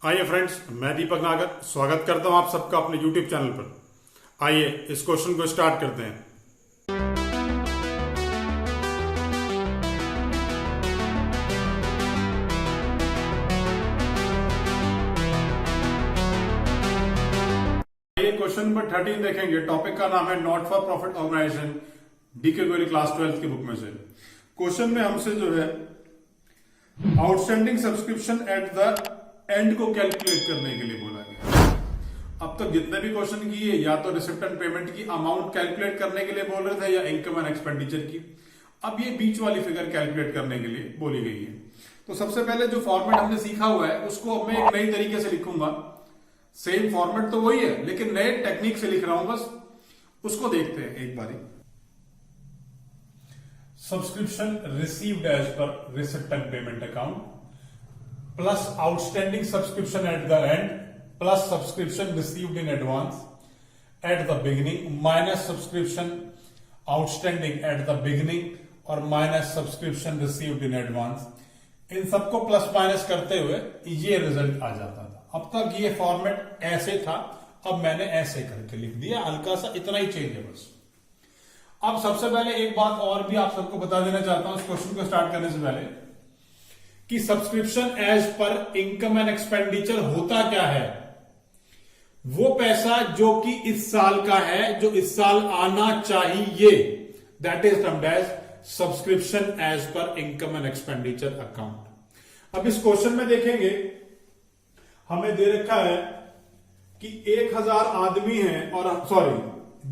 आइए फ्रेंड्स, मैं दीपक नागर स्वागत करता हूं आप सबका अपने YouTube चैनल पर। आइए इस क्वेश्चन को स्टार्ट करते हैं। ये क्वेश्चन नंबर 13 देखेंगे। टॉपिक का नाम है not for profit organisation, d.k.goel class 12 की बुक में से। क्वेश्चन में हमसे जो है outstanding subscription at the and को कैलकुलेट करने के लिए बोला गया। अब तक जितने भी क्वेश्चन किए या तो रिसिप्ट एंड पेमेंट की अमाउंट कैलकुलेट करने के लिए बोल रहे थे या इनकम एंड एक्सपेंडिचर की। अब ये बीच वाली फिगर कैलकुलेट करने के लिए बोली गई है। तो सबसे पहले जो फॉर्मेट हमने सीखा हुआ है उसको अब मैं एक नई तरीके से लिखूंगा। सेम फॉर्मेट तो वही है लेकिन नए टेक्निक से लिख रहा हूं, बस उसको देखते हैं एक बारी। Subscription received as per receipt and payment account plus outstanding subscription at the end plus subscription received in advance at the beginning minus subscription outstanding at the beginning और minus subscription received in advance, इन सबको plus minus करते हुए ये result आ जाता था। अब तक ये फॉर्मेट ऐसे था, अब मैंने ऐसे करके लिख दिया, हल्का सा इतना ही चेंज है बस। अब सबसे पहले एक बात और भी आप सबको बता देना चाहता हूं इस क्वेश्चन को स्टार्ट करने से पहले कि subscription as per income and expenditure होता क्या है। वो पैसा जो कि इस साल का है, जो इस साल आना चाहिए, that is termed as subscription as per income and expenditure account. अब इस क्वेश्चन में देखेंगे हमें दे रखा है कि 1000 आदमी है और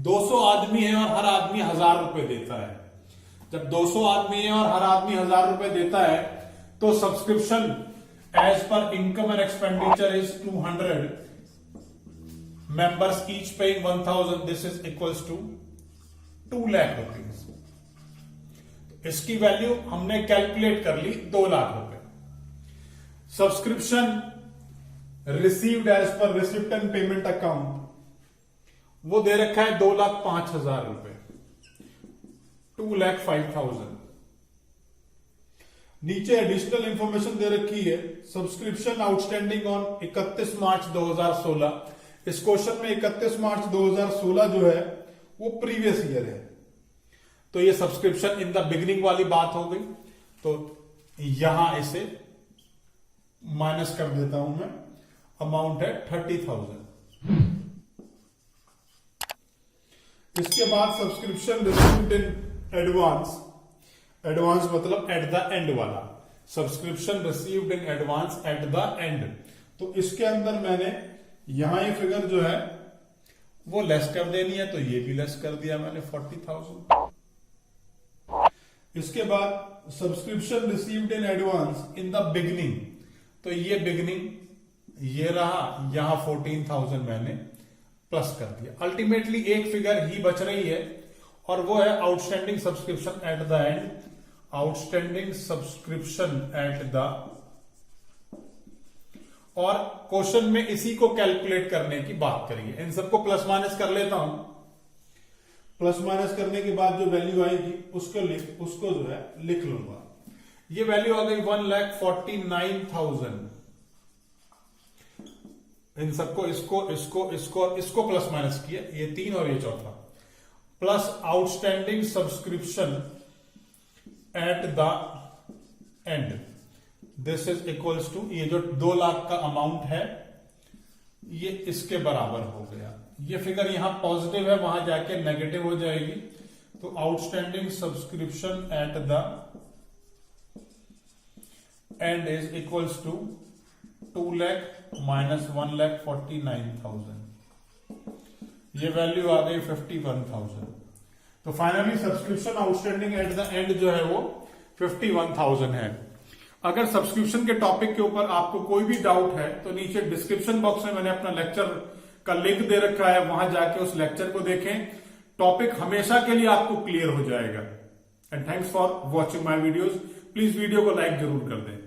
200 आदमी है और हर आदमी 1000 रुपए देता है। जब 200 आदमी है और हर आदमी 1000 रुपए देता है तो subscription as per income and expenditure is 200 members each paying 1000, this is equals to 2 lakh rupees. इसकी वैल्यू हमने कैलकुलेट कर ली 2 लाख रुपए। Subscription received as per receipt and payment account वो दे रखा है 2,05,000 रुपए, 2,05,000। नीचे एडिशनल इंफॉर्मेशन दे रखी है सब्सक्रिप्शन आउटस्टैंडिंग ऑन 31 मार्च 2016। इस क्वेश्चन में 31 मार्च 2016 जो है वो प्रीवियस ईयर है, तो ये सब्सक्रिप्शन इन द बिगिनिंग वाली बात हो गई। तो यहां इसे माइनस कर देता हूं मैं, अमाउंट है 30,000। इसके बाद subscription received in advance, advance मतलब एट द एंड वाला, subscription received in advance at the and. तो इसके अंदर मैंने यहां ये फिगर जो है वो लेस कर देनी है, तो ये भी लेस कर दिया मैंने 40,000। इसके बाद subscription received in advance in the beginning, तो ये बिगिनिंग ये रहा, यहां 14,000 मैंने प्लस कर दिया। अल्टीमेटली एक फिगर ही बच रही है और वो है outstanding subscription at the and, outstanding subscription at the, और क्वेश्चन में इसी को कैलकुलेट करने की बात करिए। इन सबको प्लस माइनस कर लेता हूं। प्लस माइनस करने के बाद जो वैल्यू आएगी उसको जो है लिख लूंगा। ये वैल्यू आ गई 1,49,000। इन सबको इसको प्लस माइनस किया, ये 3 और ये चौथा, plus outstanding subscription at the end, this is equals to, ये जो 2 लाख का अमाउंट है ये इसके बराबर हो गया। ये फिगर यहां पॉजिटिव है, वहां जाके नेगेटिव हो जाएगी। तो outstanding subscription at the end is equals to 2 lakh minus 1,49,000। ये वैल्यू आ गई 51,000। तो finally subscription outstanding at the end जो है वो 51,000 है। अगर सब्सक्रिप्शन के टॉपिक के ऊपर आपको कोई भी डाउट है तो नीचे डिस्क्रिप्शन बॉक्स में मैंने अपना लेक्चर का लिंक दे रखा है, वहां जाके उस लेक्चर को देखें। टॉपिक हमेशा के लिए आपको क्लियर हो जाएगा। And thanks for watching my videos. Please video को लाइक जरूर कर दें।